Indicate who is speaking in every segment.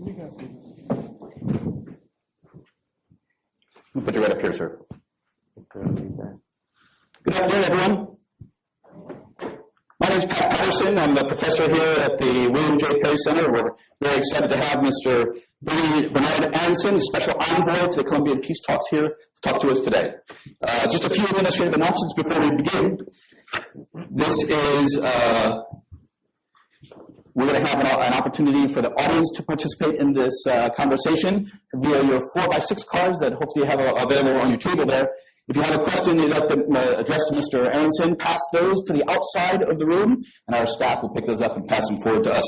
Speaker 1: We'll put you right up here, sir. Good afternoon, everyone. My name is Pat Aronson. I'm a professor here at the William J. Perry Center. We're very excited to have Mr. Bernard Aronson, Special Envoy to the Colombian peace talks here to talk to us today. Just a few administrative announcements before we begin. This is, we're going to have an opportunity for the audience to participate in this conversation via your 4x6 cards that hopefully you have available on your table there. If you have a question you'd like to address to Mr. Aronson, pass those to the outside of the room, and our staff will pick those up and pass them forward to us.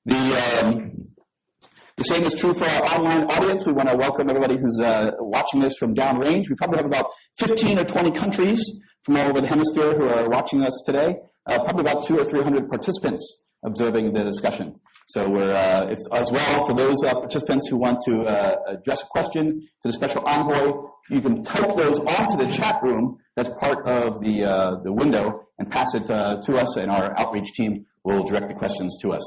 Speaker 1: The same is true for our online audience. We want to welcome everybody who's watching this from downrange. We probably have about 15 or 20 countries from all over the hemisphere who are watching us today. Probably about 200 or 300 participants observing the discussion. So we're, as well, for those participants who want to address a question to the Special Envoy, you can type those onto the chat room that's part of the window and pass it to us, and our outreach team will direct the questions to us.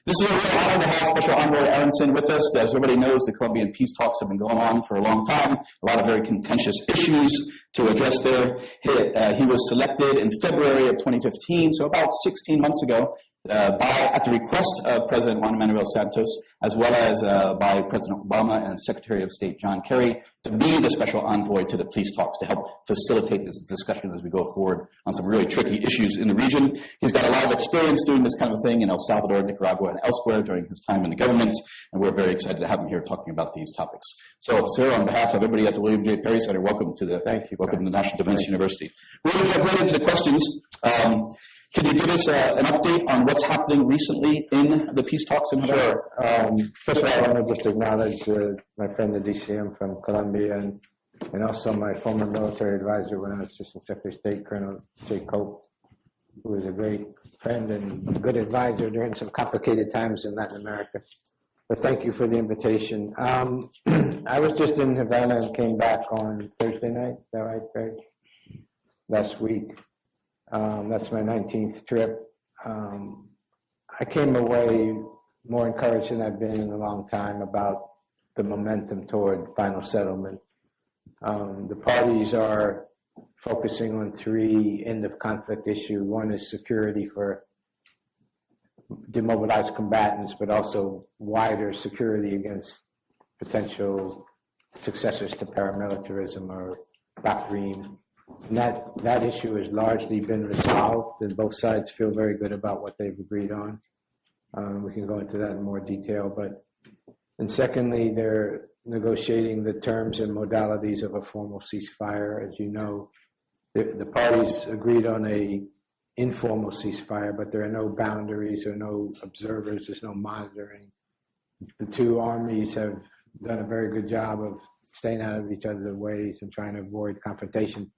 Speaker 1: This is a real honor to have Special Envoy Aronson with us. As everybody knows, the Colombian peace talks have been going on for a long time. A lot of very contentious issues to address there. He was selected in February of 2015, so about 16 months ago, at the request of President Juan Manuel Santos, as well as by President Obama and Secretary of State John Kerry, to be the Special Envoy to the peace talks to help facilitate this discussion as we go forward on some really tricky issues in the region. He's got a lot of experience doing this kind of thing in El Salvador, Nicaragua, and elsewhere during his time in the government, and we're very excited to have him here talking about these topics. So, sir, on behalf of everybody at the William J. Perry Center, welcome to the welcome to the National Defense University. We're going to jump right into the questions. Can you give us an update on what's happening recently in the peace talks in Havana?
Speaker 2: Sure. First of all, I want to just acknowledge my friend the DCM from Colombia and also my former military advisor when I was Assistant Secretary of State, Colonel J. Cope, who was a great friend and good advisor during some complicated times in Latin America. But thank you for the invitation. I was just in Havana and came back on Thursday night. Is that right, Greg? Last week. That's my 19th trip. I came away more encouraged than I've been in a long time about the momentum toward final settlement. The parties are focusing on three end-of-conflict issues. One is security for demobilized combatants, but also wider security against potential successors to paramilitarism or BACRIM. And that issue has largely been resolved, and both sides feel very good about what they've agreed on. We can go into that in more detail. And secondly, they're negotiating the terms and modalities of a formal ceasefire. As you know, the parties agreed on a informal ceasefire, but there are no boundaries or no observers. There's no monitoring. The two armies have done a very good job of staying out of each other's ways and trying to avoid confrontation.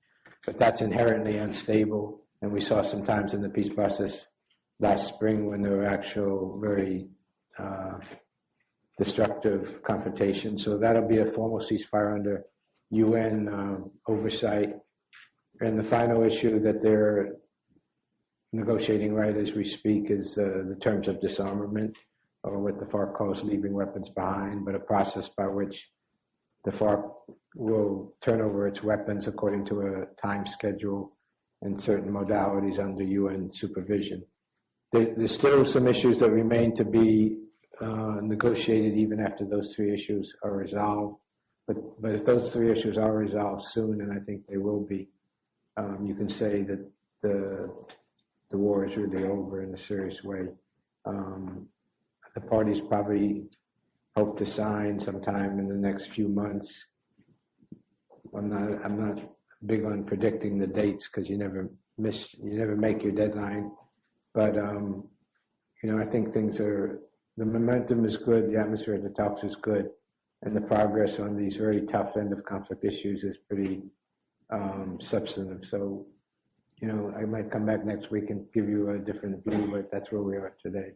Speaker 2: But that's inherently unstable, and we saw sometimes in the peace process last spring when there were actual very destructive confrontations. So that'll be a formal ceasefire under UN oversight. And the final issue that they're negotiating right as we speak is the terms of disarmament, or what the FARC calls leaving weapons behind, but a process by which the FARC will turn over its weapons according to a time schedule and certain modalities under UN supervision. There's still some issues that remain to be negotiated even after those three issues are resolved. But if those three issues are resolved soon, and I think they will be, you can say that the war is really over in a serious way. The parties probably hope to sign sometime in the next few months. I'm not big on predicting the dates because you never make your deadline. But I think the momentum is good, the atmosphere of the talks is good, and the progress on these very tough end of conflict issues is pretty substantive. So, I might come back next week and give you a different view, but that's where we are today.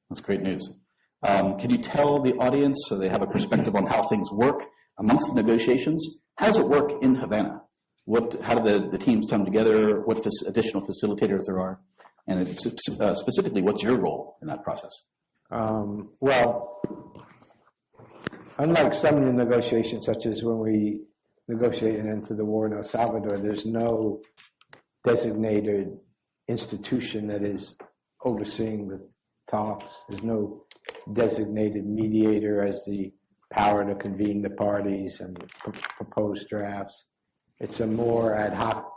Speaker 1: That's great news. Can you tell the audience, so they have a perspective on how things work amongst the negotiations? How does it work in Havana? How do the teams come together? What additional facilitators there are? And specifically, what's your role in that process?
Speaker 2: Well, unlike some negotiations, such as when we negotiated into the war in El Salvador, there's no designated institution that is overseeing the talks. There's no designated mediator as the power to convene the parties and propose drafts. It's a more ad hoc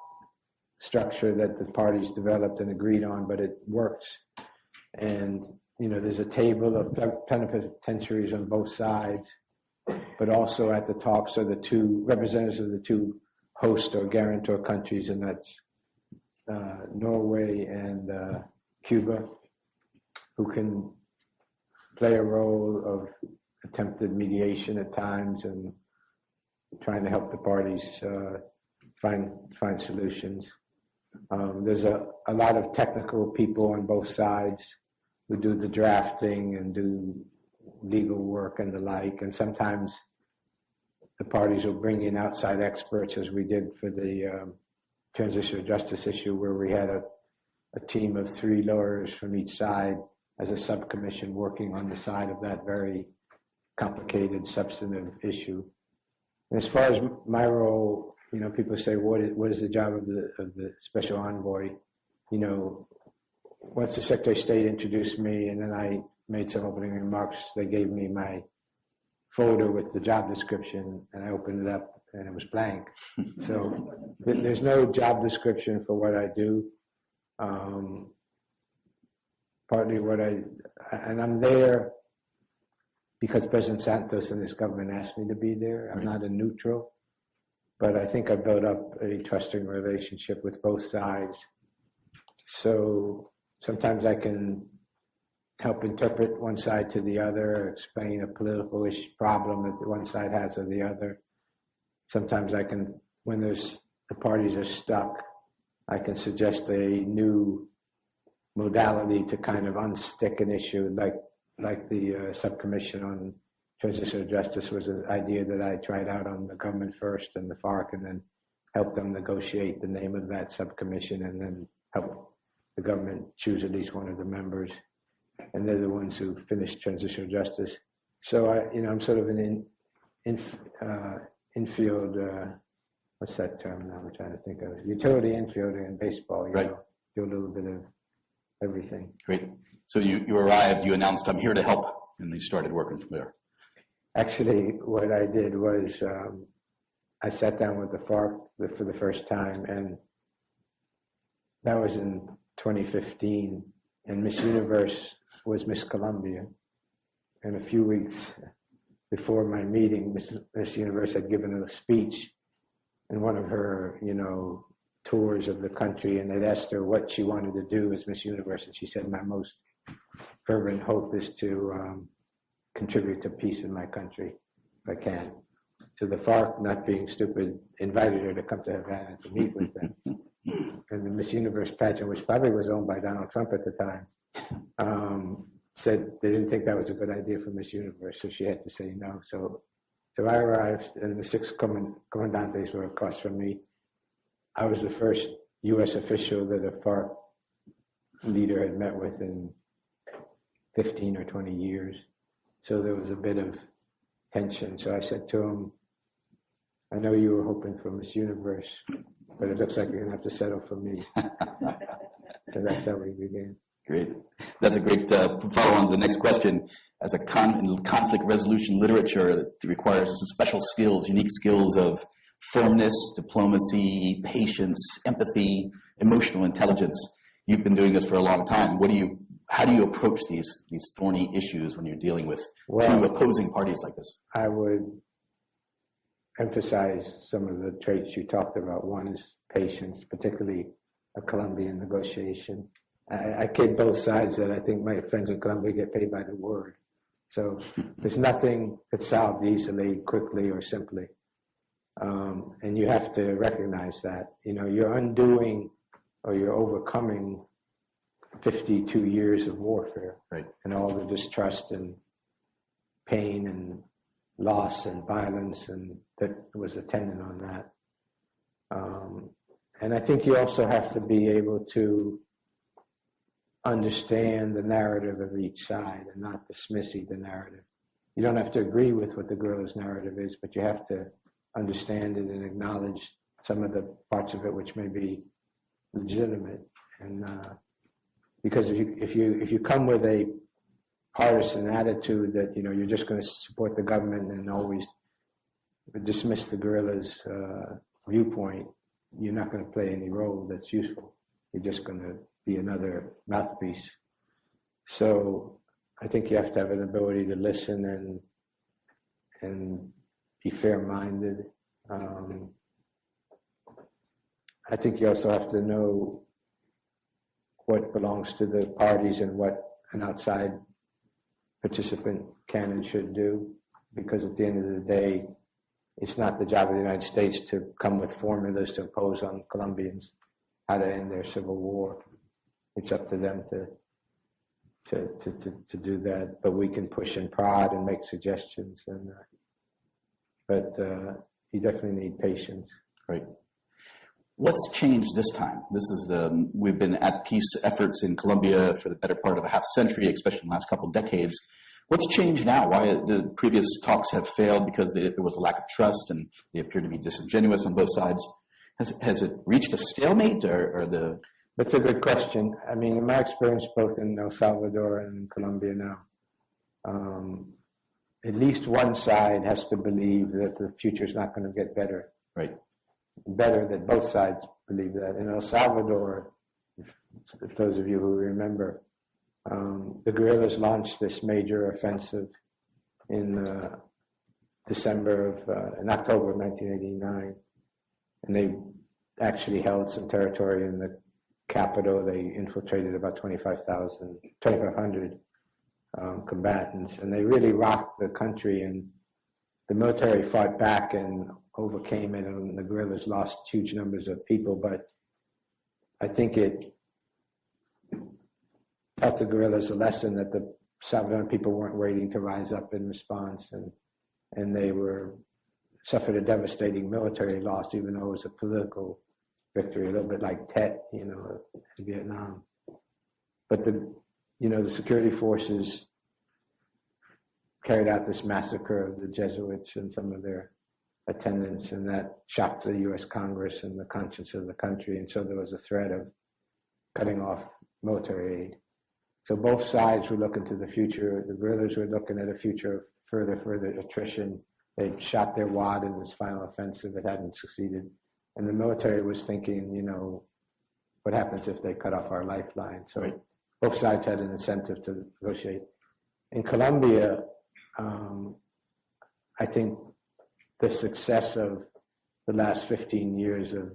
Speaker 2: structure that the parties developed and agreed on, but it works. And, there's a table of plenipotentiaries on both sides, but also at the talks are the two representatives of the two host or guarantor countries, and that's Norway and Cuba, who can play a role of attempted mediation at times and trying to help the parties find solutions. There's a lot of technical people on both sides who do the drafting and do legal work and the like, and sometimes the parties will bring in outside experts, as we did for the transitional justice issue, where we had a team of 3 lawyers from each side as a subcommission working on the side of that very complicated substantive issue. And as far as my role, people say, what is the job of the special envoy? Once the Secretary of State introduced me and then I made some opening remarks, they gave me my folder with the job description, and I opened it up and it was blank. So there's no job description for what I do. Partly and I'm there because President Santos and his government asked me to be there. I'm not a neutral, but I think I built up a trusting relationship with both sides. So sometimes I can help interpret one side to the other, explain a political problem that one side has or the other. Sometimes I can, when the parties are stuck, I can suggest a new modality to kind of unstick an issue, like the subcommission on transitional justice was an idea that I tried out on the government first and the FARC, and then helped them negotiate the name of that subcommission, and then help the government choose at least one of the members. And they're the ones who finished transitional justice. So I'm sort of an infield. What's that term now? I'm trying to think of utility infielder in baseball.
Speaker 1: Right.
Speaker 2: Do a little bit of everything.
Speaker 1: Great. So you arrived. You announced, "I'm here to help," and you started working from there.
Speaker 2: Actually, what I did was I sat down with the FARC for the first time, and that was in 2015. And Miss Universe was Miss Colombia. And a few weeks before my meeting, Miss Universe had given a speech in one of her, tours of the country, and they'd asked her what she wanted to do as Miss Universe, and she said, "My most fervent hope is to contribute to peace in my country, if I can." So the FARC, not being stupid, invited her to come to Havana to meet with them. And the Miss Universe pageant, which probably was owned by Donald Trump at the time, said they didn't think that was a good idea for Miss Universe, so she had to say no. So I arrived, and the 6 comandantes were across from me. I was the first U.S. official that a FARC leader had met with in 15 or 20 years. So there was a bit of tension. So I said to him, "I know you were hoping for Miss Universe, but it looks like you're going to have to settle for me." So that's how we began.
Speaker 1: Great. That's a great follow on to the next question. As a conflict resolution literature that requires some special skills, unique skills of firmness, diplomacy, patience, empathy, emotional intelligence. You've been doing this for a long time. How do you approach these thorny issues when you're dealing with two opposing parties like this?
Speaker 2: I would emphasize some of the traits you talked about. One is patience, particularly a Colombian negotiation. I kid both sides that I think my friends in Colombia get paid by the word. So there's nothing that's solved easily, quickly, or simply. And you have to recognize that. You're undoing or you're overcoming 52 years of warfare.
Speaker 1: Right.
Speaker 2: And all the distrust and pain and loss and violence and that was attendant on that. And I think you also have to be able to understand the narrative of each side and not dismiss either narrative. you don't have to agree with what the guerrillas' narrative is, but you have to understand it and acknowledge some of the parts of it which may be legitimate. And because if you come with a partisan attitude that you're just going to support the government and always dismiss the guerrillas' viewpoint, you're not going to play any role that's useful. You're just going to be another mouthpiece. So I think you have to have an ability to listen and be fair-minded. I think you also have to know what belongs to the parties and what an outside participant can and should do, because at the end of the day, it's not the job of the United States to come with formulas to impose on Colombians how to end their civil war. It's up to them to do that, but we can push and prod and make suggestions. But you definitely need patience.
Speaker 1: Right. What's changed this time? We've been at peace efforts in Colombia for the better part of a half century, especially in the last couple of decades. What's changed now? Why the previous talks have failed? Because there was a lack of trust and they appear to be disingenuous on both sides. Has it reached a stalemate or the...
Speaker 2: That's a good question. I mean, in my experience, both in El Salvador and in Colombia now, at least one side has to believe that the future is not going to get better.
Speaker 1: Right.
Speaker 2: Better that both sides believe that. In El Salvador, if those of you who remember, the guerrillas launched this major offensive in October of 1989, and they actually held some territory in the capital. They infiltrated about 2,500 combatants, and they really rocked the country, and the military fought back and overcame it, and the guerrillas lost huge numbers of people, but I think it taught the guerrillas a lesson that the Salvadoran people weren't waiting to rise up in response, and they suffered a devastating military loss, even though it was a political victory, a little bit like Tet, in Vietnam. But the security forces carried out this massacre of the Jesuits and some of their attendants, and that shocked the U.S. Congress and the conscience of the country, and so there was a threat of cutting off military aid. So both sides were looking to the future. The guerrillas were looking at a future of further attrition. They shot their wad in this final offensive. It hadn't succeeded. And the military was thinking, what happens if they cut off our lifeline? So both sides had an incentive to negotiate. In Colombia, I think the success of the last 15 years of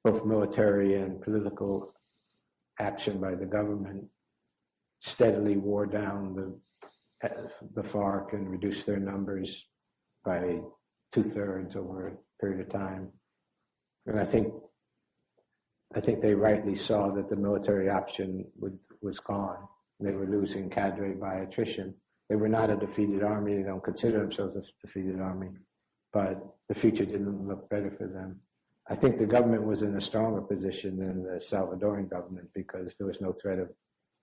Speaker 2: both military and political action by the government steadily wore down the FARC and reduced their numbers by 2/3 over a period of time. And I think they rightly saw that the military option was gone. They were losing cadre by attrition. They were not a defeated army. They don't consider themselves a defeated army, but the future didn't look better for them. I think the government was in a stronger position than the Salvadoran government because there was no threat of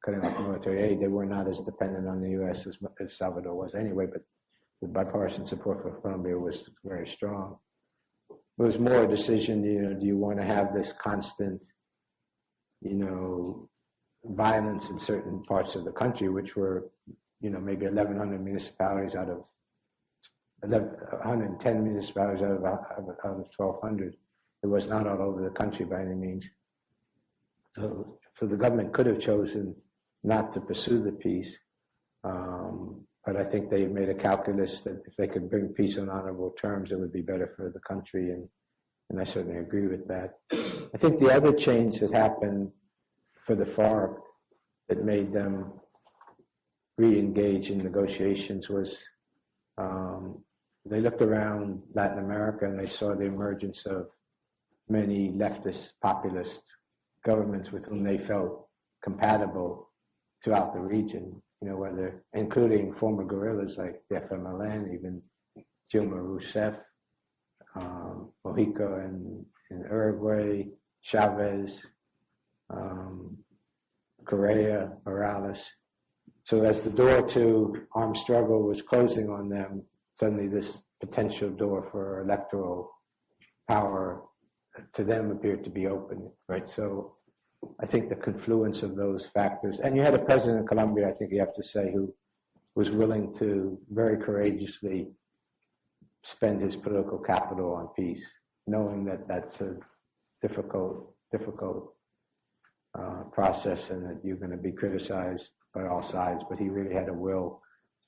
Speaker 2: cutting off military aid. They were not as dependent on the U.S. as Salvador was anyway, but the bipartisan support for Colombia was very strong. It was more a decision, do you want to have this constant, violence in certain parts of the country, which were, maybe 1,100 municipalities out of 110 municipalities out of 1,200. It was not all over the country by any means. So the government could have chosen not to pursue the peace, but I think they made a calculus that if they could bring peace on honorable terms, it would be better for the country, and I certainly agree with that. I think the other change that happened for the FARC that made them re-engage in negotiations was they looked around Latin America and they saw the emergence of many leftist populist governments with whom they felt compatible throughout the region, whether including former guerrillas like the FMLN, even Dilma Rousseff, Mojica in Uruguay, Chavez, Correa, Morales. So as the door to armed struggle was closing on them, suddenly this potential door for electoral power to them appeared to be open.
Speaker 1: Right.
Speaker 2: So I think the confluence of those factors, and you had a president of Colombia, I think you have to say, who was willing to very courageously spend his political capital on peace, knowing that that's a difficult process and that you're going to be criticized by all sides, but he really had a will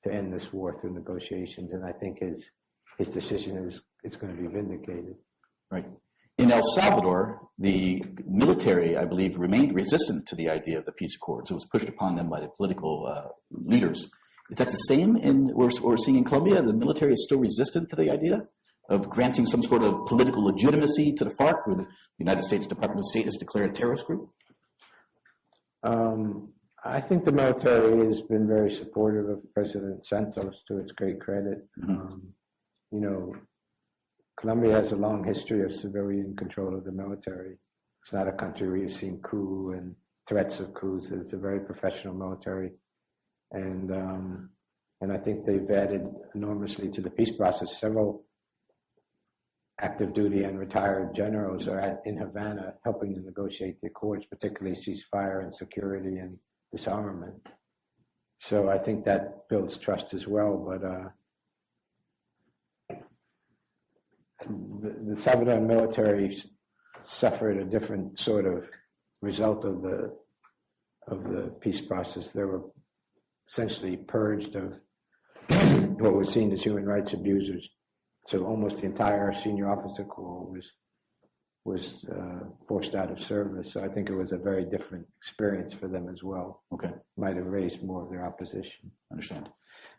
Speaker 2: to end this war through negotiations, and I think his decision is going to be vindicated.
Speaker 1: Right. In El Salvador, the military, I believe, remained resistant to the idea of the peace accords. It was pushed upon them by the political leaders. Is that the same in what we're seeing in Colombia? The military is still resistant to the idea of granting some sort of political legitimacy to the FARC, where the United States Department of State has declared a terrorist group?
Speaker 2: I think the military has been very supportive of President Santos, to its great credit. You know, Colombia has a long history of civilian control of the military. It's not a country where you've seen coup and threats of coups. It's a very professional military. And I think they've added enormously to the peace process. Several active duty and retired generals are in Havana helping to negotiate the accords, particularly ceasefire and security and disarmament. So I think that builds trust as well. But the Salvadoran military suffered a different sort of result of the peace process. They were essentially purged of what was seen as human rights abusers. So almost the entire senior officer corps was forced out of service. So I think it was a very different experience for them as well.
Speaker 1: Okay.
Speaker 2: Might have raised more of their opposition.
Speaker 1: Understand.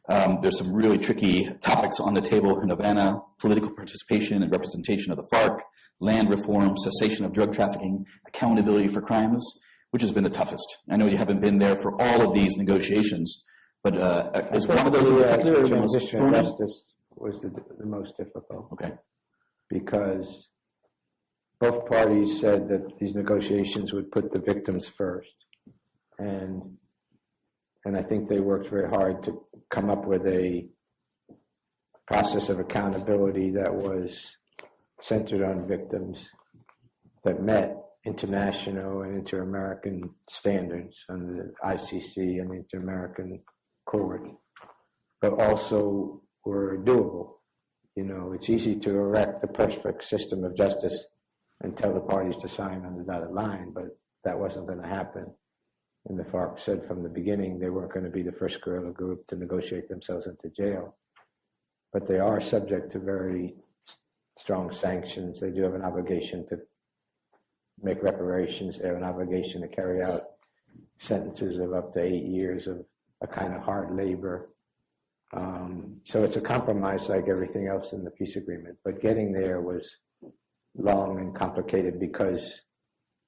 Speaker 1: There's some really tricky topics on the table in Havana: political participation and representation of the FARC, land reform, cessation of drug trafficking, accountability for crimes. Which has been the toughest? I know you haven't been there for all of these negotiations, but is one of those in particular the most
Speaker 2: transition of justice was the most difficult.
Speaker 1: Okay.
Speaker 2: Because both parties said that these negotiations would put the victims first. And I think they worked very hard to come up with a process of accountability that was centered on victims, that met international and inter-American standards under the ICC and the Inter-American Court, but also were doable. You know, it's easy to erect a perfect system of justice and tell the parties to sign on the dotted line, but that wasn't going to happen. And the FARC said from the beginning they weren't going to be the first guerrilla group to negotiate themselves into jail. But they are subject to very strong sanctions. They do have an obligation to make reparations. They have an obligation to carry out sentences of up to 8 years of a kind of hard labor. So it's a compromise like everything else in the peace agreement. But getting there was long and complicated because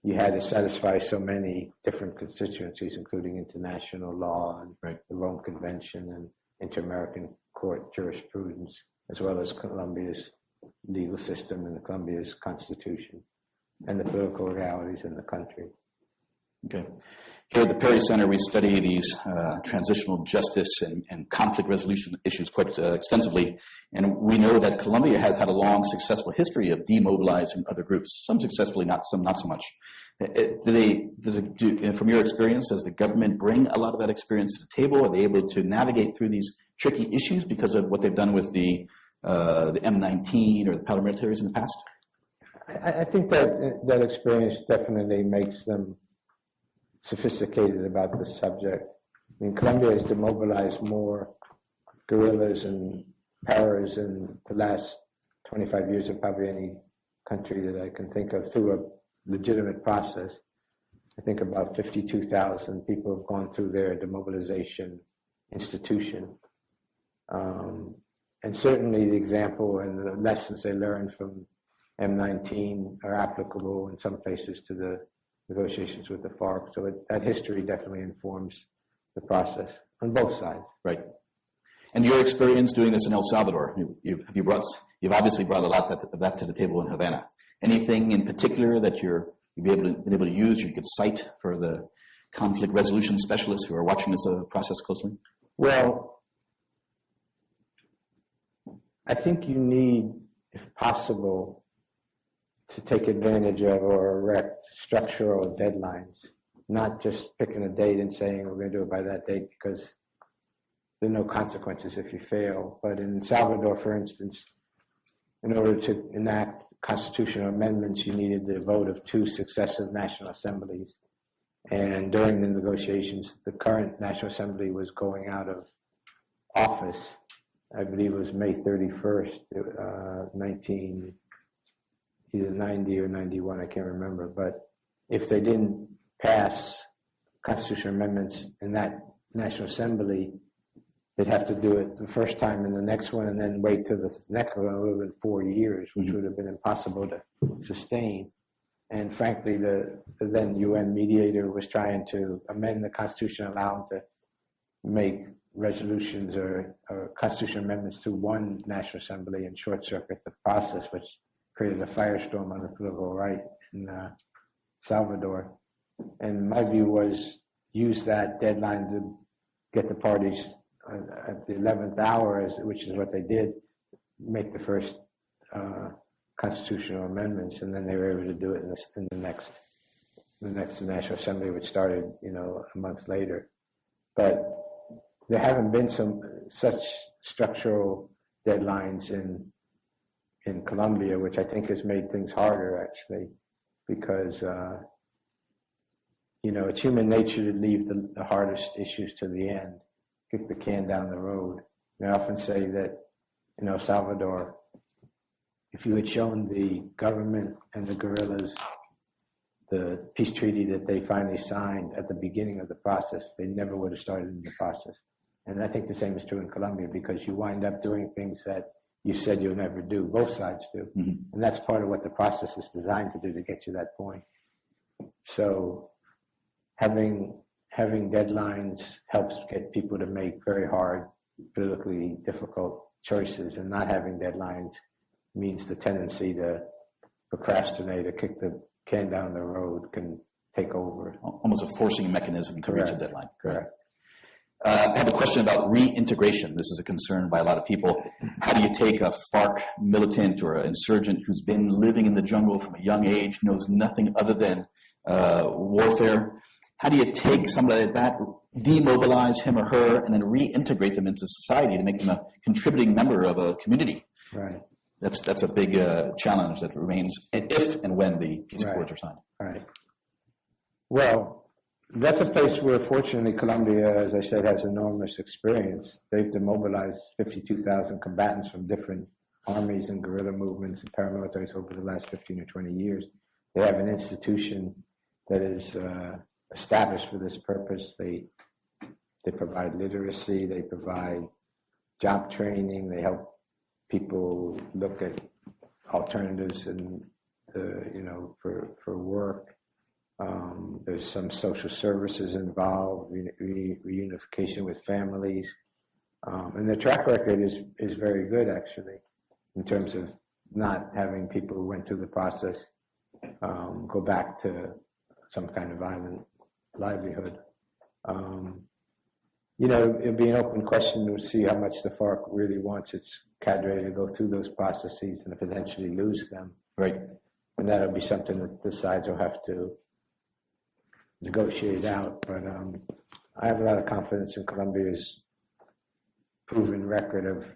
Speaker 2: you had to satisfy so many different constituencies, including international law and the Rome Convention and Inter-American Court jurisprudence, as well as Colombia's legal system and Colombia's constitution and the political realities in the country.
Speaker 1: Okay. Here at the Perry Center, we study these transitional justice and conflict resolution issues quite extensively, and we know that Colombia has had a long, successful history of demobilizing other groups, some successfully, some not so much. From your experience, does the government bring a lot of that experience to the table? Are they able to navigate through these tricky issues because of what they've done with the M19 or the paramilitaries in the past?
Speaker 2: I think that experience definitely makes them sophisticated about the subject. I mean, Colombia has demobilized more guerrillas and paras in the last 25 years than probably any country that I can think of through a legitimate process. I think about 52,000 people have gone through their demobilization institution. And certainly the example and the lessons they learned from M19 are applicable in some places to the negotiations with the FARC. So that history definitely informs the process on both sides.
Speaker 1: Right. And your experience doing this in El Salvador, you've obviously brought a lot of that to the table in Havana. Anything in particular that you've been able to use, you could cite for the conflict resolution specialists who are watching this process closely?
Speaker 2: Well, I think you need, if possible, to take advantage of or erect structural deadlines, not just picking a date and saying we're going to do it by that date, because there are no consequences if you fail. But in Salvador, for instance, in order to enact constitutional amendments, you needed the vote of 2 successive national assemblies. And during the negotiations, the current National Assembly was going out of office. I believe it was May 31st, either 90 or 91, I can't remember. But if they didn't pass constitutional amendments in that National Assembly, they'd have to do it the first time in the next one and then wait till the next one, would have been 4 years, which would have been impossible to sustain. And frankly, the then UN mediator was trying to amend the Constitution, allow them to make resolutions or constitutional amendments to one National Assembly and short-circuit the process, which created a firestorm on the political right in Salvador. And my view was use that deadline to get the parties at the 11th hour, which is what they did, make the first constitutional amendments, and then they were able to do it in the next National Assembly, which started, a month later. But there haven't been such structural deadlines in Colombia, which I think has made things harder, actually, because it's human nature to leave the hardest issues to the end, kick the can down the road. And I often say that in El Salvador, if you had shown the government and the guerrillas the peace treaty that they finally signed at the beginning of the process, they never would have started in the process. And I think the same is true in Colombia, because you wind up doing things that you said you'll never do. Both sides do. Mm-hmm. And that's part of what the process is designed to do, to get you that point. So having deadlines helps get people to make very hard, politically difficult choices, and not having deadlines means the tendency to procrastinate or kick the can down the road can take over.
Speaker 1: Almost a forcing mechanism to reach a deadline.
Speaker 2: Correct.
Speaker 1: I have a question about reintegration. This is a concern by a lot of people. How do you take a FARC militant or an insurgent who's been living in the jungle from a young age, knows nothing other than warfare? How do you take somebody like that, demobilize him or her, and then reintegrate them into society to make them a contributing member of a community?
Speaker 2: Right.
Speaker 1: That's a big challenge that remains if and when the peace accords are signed.
Speaker 2: Right. Well, that's a place where, fortunately, Colombia, as I said, has enormous experience. They've demobilized 52,000 combatants from different armies and guerrilla movements and paramilitaries over the last 15 or 20 years. They have an institution that is established for this purpose. They provide literacy, they provide job training, they help people look at alternatives and for work. There's some social services involved, reunification with families, and the track record is very good, actually, in terms of not having people who went through the process go back to some kind of violent livelihood. It'd be an open question to see how much the FARC really wants its cadre to go through those processes and potentially lose them.
Speaker 1: Right.
Speaker 2: And that'll be something that the sides will have to negotiate out. But I have a lot of confidence in Colombia's proven record of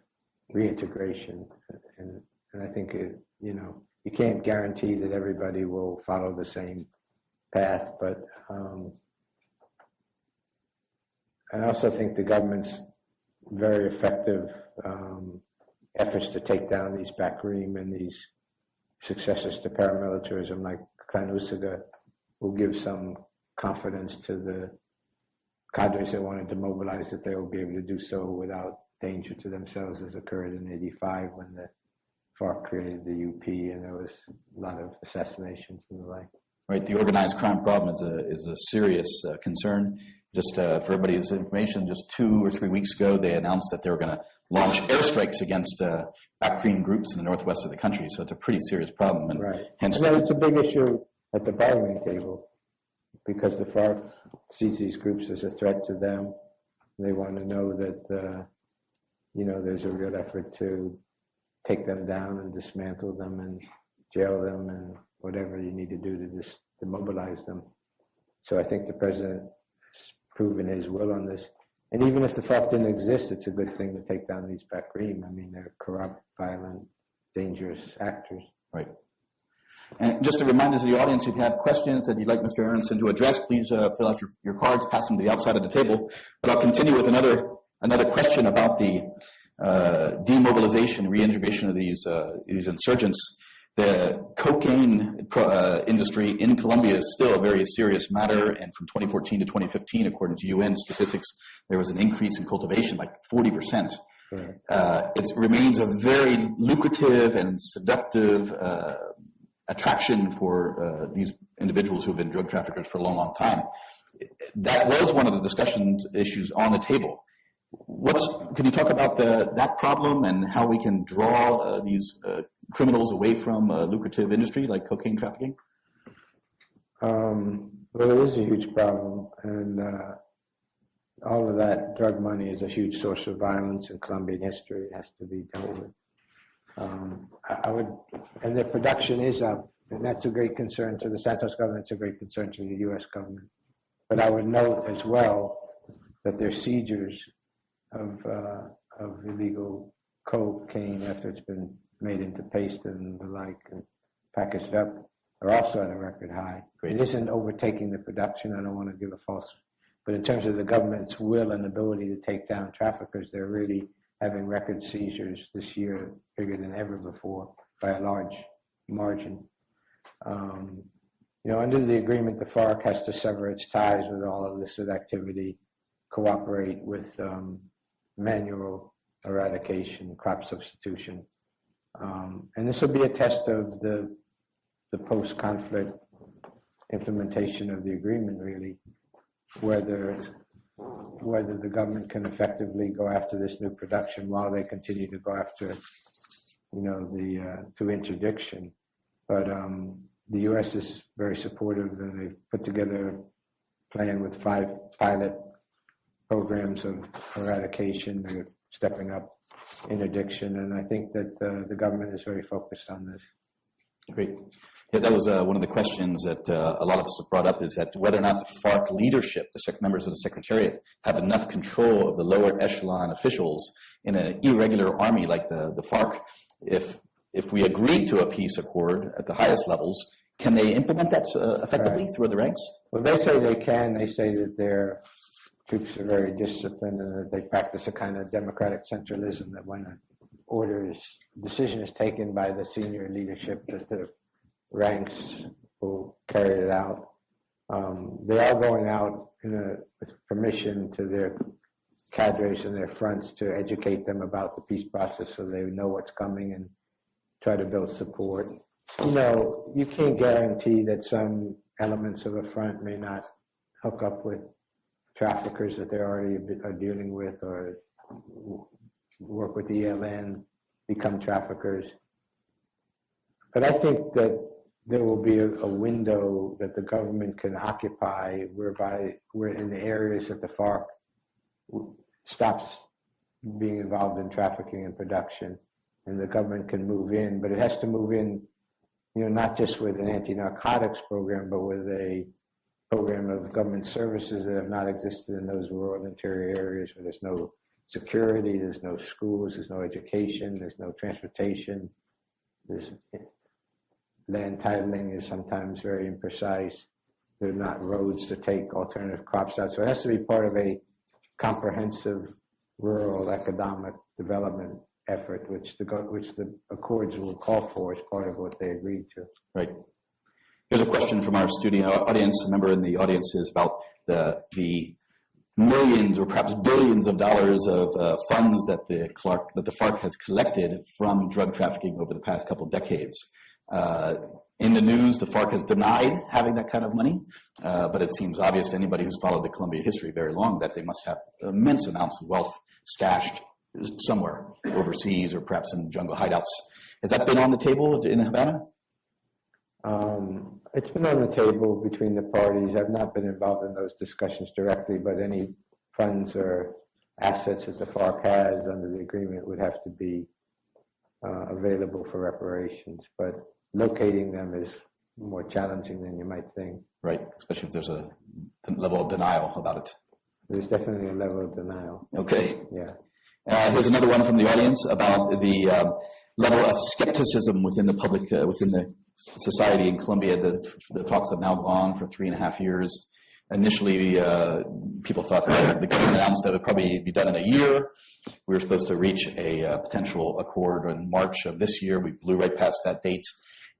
Speaker 2: reintegration. And I think, you can't guarantee that everybody will follow the same path, but I also think the government's very effective efforts to take down these Bakrim and these successors to paramilitarism like Clan Usaga will give some confidence to the cadres that want to demobilize, that they will be able to do so without danger to themselves, as occurred in '85 when the FARC created the UP and there was a lot of assassinations and the like.
Speaker 1: Right, the organized crime problem is a serious concern. Just for everybody's information, just 2 or 3 weeks ago, they announced that they were going to launch airstrikes against Bakrim groups in the northwest of the country. So it's a pretty serious problem. And
Speaker 2: right.
Speaker 1: Hence,
Speaker 2: and it's a big issue at the bargaining table, because the FARC sees these groups as a threat to them. They want to know that, there's a real effort to take them down and dismantle them and jail them and whatever you need to do to just demobilize them. So I think the president has proven his will on this. And even if the FARC didn't exist, it's a good thing to take down these FARC. I mean, they're corrupt, violent, dangerous actors.
Speaker 1: Right. And just to remind us of the audience, if you have questions that you'd like Mr. Aronson to address, please fill out your cards, pass them to the outside of the table. But I'll continue with another question about the demobilization, reintegration of these insurgents. The cocaine industry in Colombia is still a very serious matter, and from 2014 to 2015, according to UN statistics, there was an increase in cultivation, like 40%. Right. It remains a very lucrative and seductive attraction for these individuals who have been drug traffickers for a long, long time. That was one of the discussion issues on the table. Can you talk about that problem and how we can draw these criminals away from a lucrative industry like cocaine trafficking?
Speaker 2: Well, it is a huge problem, and all of that drug money is a huge source of violence in Colombian history. It has to be dealt with. And the production is up, and that's a great concern to the Santos government. It's a great concern to the U.S. government. But I would note as well that their seizures of illegal cocaine after it's been made into paste and the like and packaged up are also at a record high. Great. It isn't overtaking the production. I don't want to give a false, but in terms of the government's will and ability to take down traffickers, they're really having record seizures this year, bigger than ever before by a large margin. Under the agreement, the FARC has to sever its ties with all illicit activity, cooperate with manual eradication, crop substitution. And this will be a test of the post-conflict implementation of the agreement, really, whether the government can effectively go after this new production while they continue to go after, to interdiction. But the U.S. is very supportive, and they've put together a plan with 5 pilot programs of eradication. They're stepping up interdiction, and I think that the government is very focused on this.
Speaker 1: Great. Yeah, that was one of the questions that a lot of us have brought up, is that whether or not the FARC leadership, the members of the Secretariat, have enough control of the lower echelon officials in an irregular army like the FARC. If we agree to a peace accord at the highest levels, can they implement that effectively through the ranks?
Speaker 2: Well, they say they can. They say that their troops are very disciplined and that they practice a kind of democratic centralism, that when an decision is taken by the senior leadership, that the ranks will carry it out. They are going out with permission to their cadres and their fronts to educate them about the peace process so they know what's coming and try to build support. You can't guarantee that some elements of a front may not hook up with traffickers that they already are dealing with, or work with the ELN, become traffickers. But I think that there will be a window that the government can occupy whereby we're in the areas that the FARC stops being involved in trafficking and production, and the government can move in, but it has to move in, not just with an anti-narcotics program, but with a program of government services that have not existed in those rural interior areas where there's no security, there's no schools, there's no education, there's no transportation, there's land titling is sometimes very imprecise. There are not roads to take alternative crops out. So it has to be part of a comprehensive rural economic development effort, which the Accords will call for as part of what they agreed to.
Speaker 1: Right. Here's a question from our studio audience. A member in the audience is about the millions or perhaps billions of dollars of funds that the FARC has collected from drug trafficking over the past couple of decades. In the news, the FARC has denied having that kind of money, but it seems obvious to anybody who's followed the Colombia history very long that they must have immense amounts of wealth stashed somewhere overseas or perhaps in jungle hideouts. Has that been on the table in Havana?
Speaker 2: It's been on the table between the parties. I've not been involved in those discussions directly, but any funds or assets that the FARC has under the agreement would have to be available for reparations. But locating them is more challenging than you might think.
Speaker 1: Right, especially if there's a level of denial about it.
Speaker 2: There's definitely a level of denial.
Speaker 1: Okay.
Speaker 2: Yeah.
Speaker 1: Here's another one from the audience about the level of skepticism within the public, within the society in Colombia. The talks have now gone for 3.5 years. Initially, people thought that the government announced that it would probably be done in a year. We were supposed to reach a potential accord in March of this year. We blew right past that date.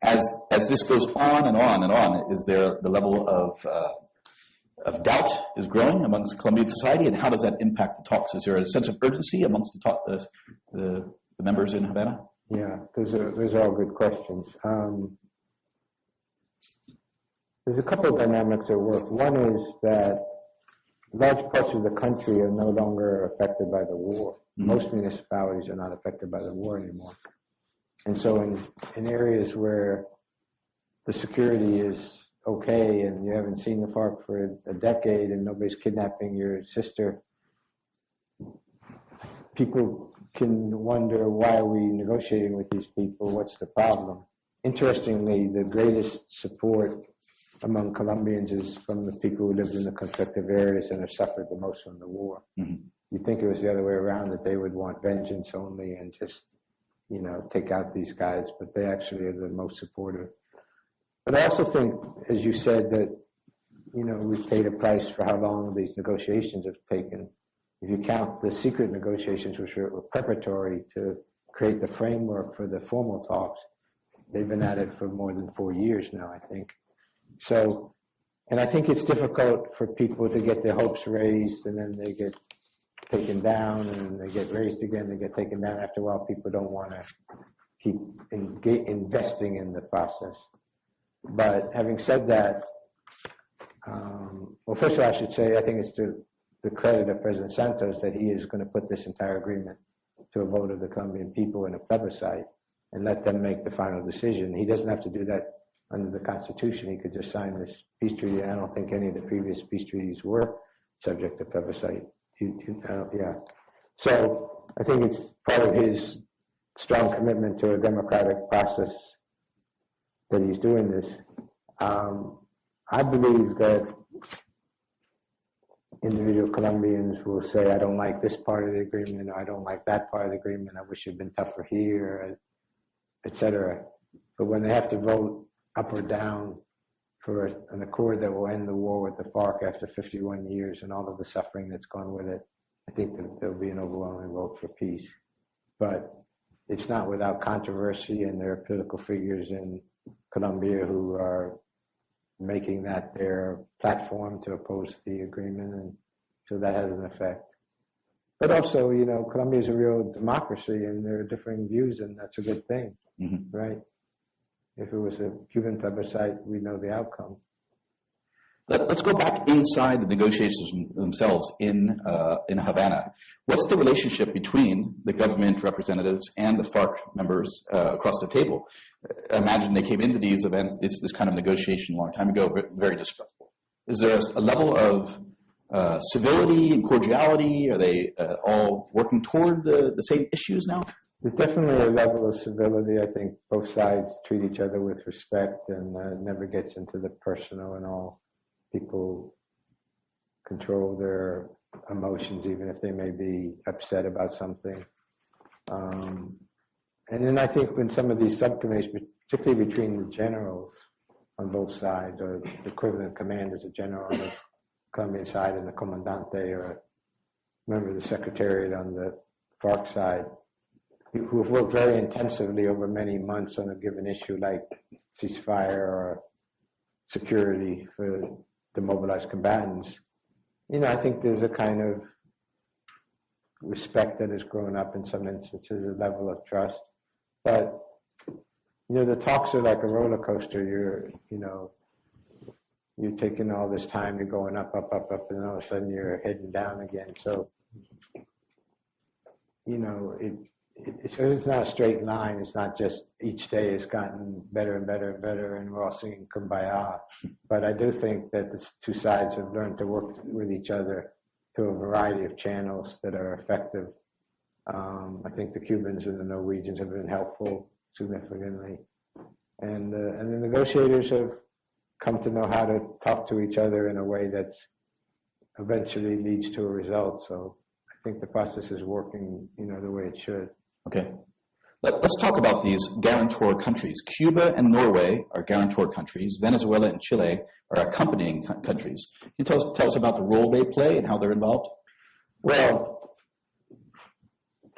Speaker 1: As this goes on and on and on, is there the level of doubt is growing amongst Colombian society, and how does that impact the talks? Is there a sense of urgency amongst the members in Havana?
Speaker 2: Yeah, those are all good questions. There's a couple of dynamics at work. One is that large parts of the country are no longer affected by the war. Mm-hmm. Most municipalities are not affected by the war anymore. And so in areas where the security is okay and you haven't seen the FARC for a decade and nobody's kidnapping your sister, people can wonder, why are we negotiating with these people? What's the problem? Interestingly, the greatest support among Colombians is from the people who lived in the conflicted areas and have suffered the most from the war. Mm-hmm. You'd think it was the other way around, that they would want vengeance only and just, take out these guys, but they actually are the most supportive. But I also think, as you said, that, we've paid a price for how long these negotiations have taken. If you count the secret negotiations, which were preparatory to create the framework for the formal talks, they've been at it for more than 4 years now, I think. So, and I think it's difficult for people to get their hopes raised and then they get taken down and they get raised again, they get taken down. After a while, people don't want to keep investing in the process. But having said that, well, first of all, I should say I think it's to the credit of President Santos that he is going to put this entire agreement to a vote of the Colombian people in a plebiscite and let them make the final decision. He doesn't have to do that under the Constitution. He could just sign this peace treaty. I don't think any of the previous peace treaties were subject to plebiscite. Yeah. So I think it's part of his strong commitment to a democratic process that he's doing this. I believe that individual Colombians will say, I don't like this part of the agreement, or I don't like that part of the agreement, I wish it had been tougher here, etc. But when they have to vote up or down for an accord that will end the war with the FARC after 51 years and all of the suffering that's gone with it, I think that there'll be an overwhelming vote for peace. But it's not without controversy, and there are political figures in Colombia who are making that their platform to oppose the agreement, and so that has an effect. But also, Colombia is a real democracy, and there are differing views, and that's a good thing, mm-hmm. Right? If it was a Cuban plebiscite, we know the outcome.
Speaker 1: Let's go back inside the negotiations themselves in Havana. What's the relationship between the government representatives and the FARC members across the table? I imagine they came into these events, this kind of negotiation a long time ago, but very distrustful. Is there a level of civility and cordiality? Are they all working toward the same issues now?
Speaker 2: There's definitely a level of civility. I think both sides treat each other with respect and never gets into the personal and all. People control their emotions, even if they may be upset about something. And then I think when some of these subcommittees, particularly between the generals on both sides, or the equivalent commanders, a general on the Colombian side and the comandante, or a member of the secretariat on the FARC side, who have worked very intensively over many months on a given issue like ceasefire or security for demobilized combatants, I think there's a kind of respect that has grown up in some instances, a level of trust. But, the talks are like a roller coaster. You're taking all this time, you're going up, up, up, up, and all of a sudden you're heading down again. So, it's not a straight line. It's not just each day has gotten better and better and better, and we're all singing Kumbaya. But I do think that the two sides have learned to work with each other through a variety of channels that are effective. I think the Cubans and the Norwegians have been helpful significantly, and the negotiators have come to know how to talk to each other in a way that's eventually leads to a result. So I think the process is working, the way it should.
Speaker 1: Okay. Let's talk about these guarantor countries. Cuba and Norway are guarantor countries. Venezuela and Chile are accompanying countries. Can you tell us about the role they play and how they're involved?
Speaker 2: Well,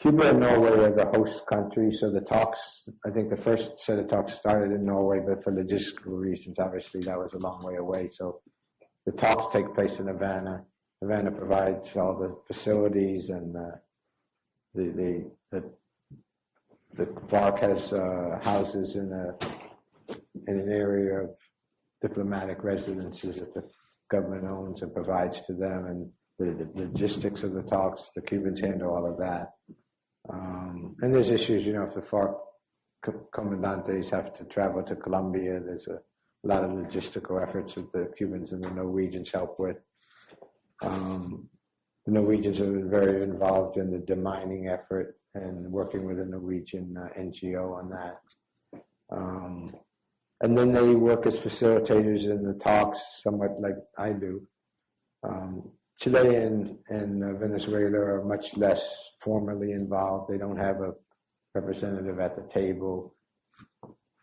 Speaker 2: Cuba and Norway are the host countries, so the talks, I think the first set of talks started in Norway, but for logistical reasons, obviously that was a long way away. So the talks take place in Havana. Havana provides all the facilities, and the FARC has houses in an area of diplomatic residences that the government owns and provides to them, and the logistics of the talks, the Cubans handle all of that. And there's issues, if the FARC commandantes have to travel to Colombia, there's a lot of logistical efforts that the Cubans and the Norwegians help with. The Norwegians have been very involved in the demining effort and working with a Norwegian NGO on that. And then they work as facilitators in the talks, somewhat like I do. Chile and Venezuela are much less formally involved. They don't have a representative at the table.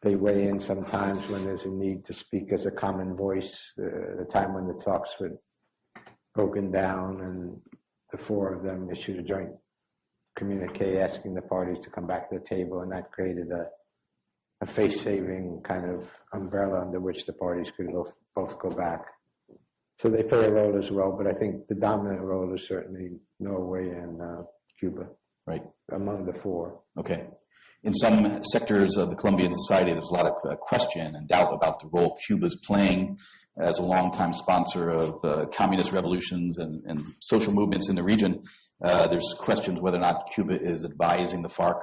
Speaker 2: They weigh in sometimes when there's a need to speak as a common voice. The time when the talks were broken down and the four of them issued a joint communique asking the parties to come back to the table, and that created a face-saving kind of umbrella under which the parties could both go back. So they play a role as well, but I think the dominant role is certainly Norway and Cuba.
Speaker 1: Right.
Speaker 2: Among the four.
Speaker 1: Okay. In some sectors of the Colombian society, there's a lot of question and doubt about the role Cuba's playing as a longtime sponsor of communist revolutions and social movements in the region. There's questions whether or not Cuba is advising the FARC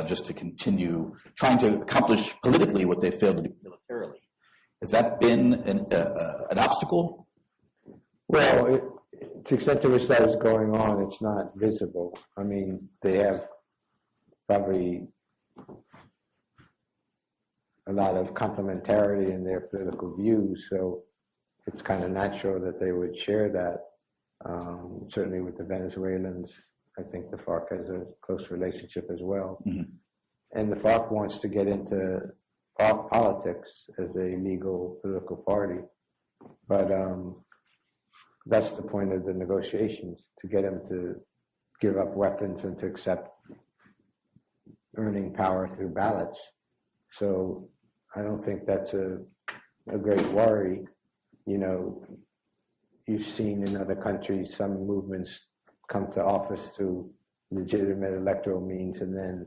Speaker 1: just to continue trying to accomplish politically what they failed to do militarily. Has that been an obstacle?
Speaker 2: Well, to the extent to which that is going on, it's not visible. I mean, they have probably a lot of complementarity in their political views, so it's kind of natural that they would share that. Certainly with the Venezuelans, I think the FARC has a close relationship as well. Mm-hmm. And the FARC wants to get into politics as a legal political party, but that's the point of the negotiations, to get them to give up weapons and to accept earning power through ballots. So I don't think that's a great worry. You've seen in other countries some movements come to office through legitimate electoral means and then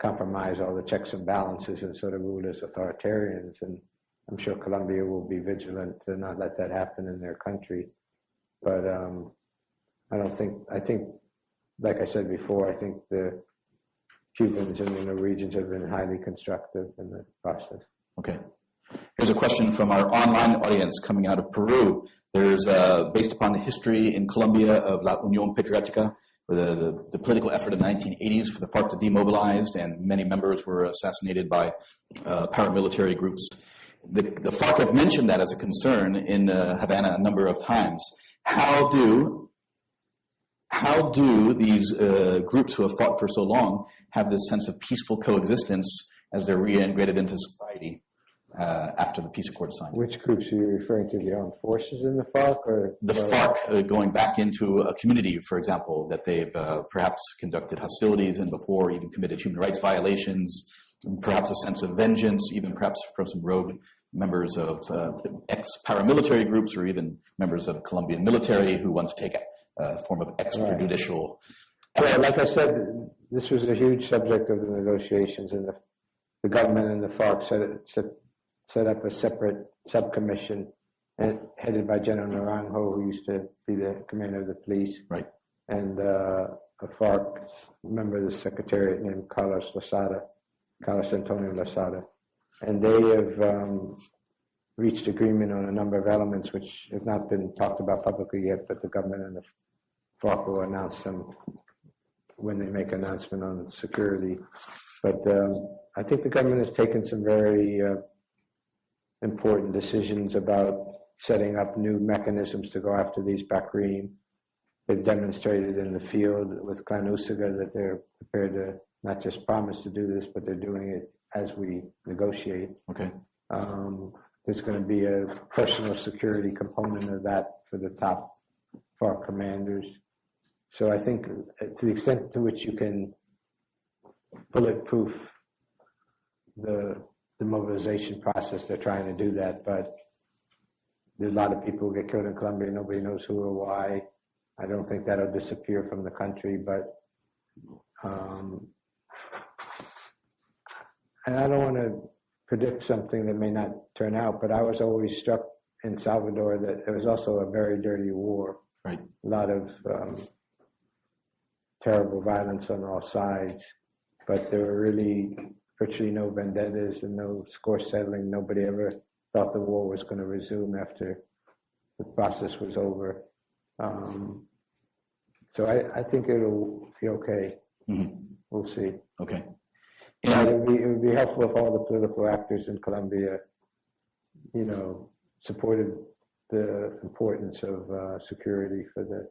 Speaker 2: compromise all the checks and balances and sort of rule as authoritarians. And I'm sure Colombia will be vigilant to not let that happen in their country. But I think, like I said before, I think the Cubans and the Norwegians have been highly constructive in the process.
Speaker 1: Okay. Here's a question from our online audience coming out of Peru. There's, based upon the history in Colombia of La Unión Patriótica, the political effort in the 1980s for the FARC to demobilize, and many members were assassinated by paramilitary groups. The FARC have mentioned that as a concern in Havana a number of times. How do these groups who have fought for so long have this sense of peaceful coexistence as they're reintegrated into society after the peace accord signed?
Speaker 2: Which groups are you referring to? The armed forces in the FARC, or
Speaker 1: the FARC going back into a community, for example, that they've perhaps conducted hostilities in before, even committed human rights violations, perhaps a sense of vengeance, even perhaps from some rogue members of ex-paramilitary groups or even members of Colombian military who want to take a form of extrajudicial.
Speaker 2: Well, like I said, this was a huge subject of the negotiations, and the government and the FARC set up a separate subcommission headed by General Naranjo, who used to be the commander of the police.
Speaker 1: Right.
Speaker 2: and a FARC member of the Secretariat named Carlos Antonio Losada. And they have reached agreement on a number of elements which have not been talked about publicly yet, but the government and the FARC will announce them when they make an announcement on security. But I think the government has taken some very important decisions about setting up new mechanisms to go after these Bakrim. They've demonstrated in the field with Clan Usaga that they're prepared to not just promise to do this, but they're doing it as we negotiate.
Speaker 1: Okay.
Speaker 2: There's going to be a personal security component of that for the top FARC commanders. So I think to the extent to which you can bulletproof the mobilization process, they're trying to do that, but there's a lot of people who get killed in Colombia. Nobody knows who or why. I don't think that'll disappear from the country, but and I don't want to predict something that may not turn out, but I was always struck in Salvador that it was also a very dirty war.
Speaker 1: Right.
Speaker 2: A lot of terrible violence on all sides, but there were really virtually no vendettas and no score settling. Nobody ever thought the war was going to resume after the process was over. So I think it'll be okay. Mm-hmm. We'll see.
Speaker 1: Okay.
Speaker 2: And it would be helpful if all the political actors in Colombia, supported the importance of security for the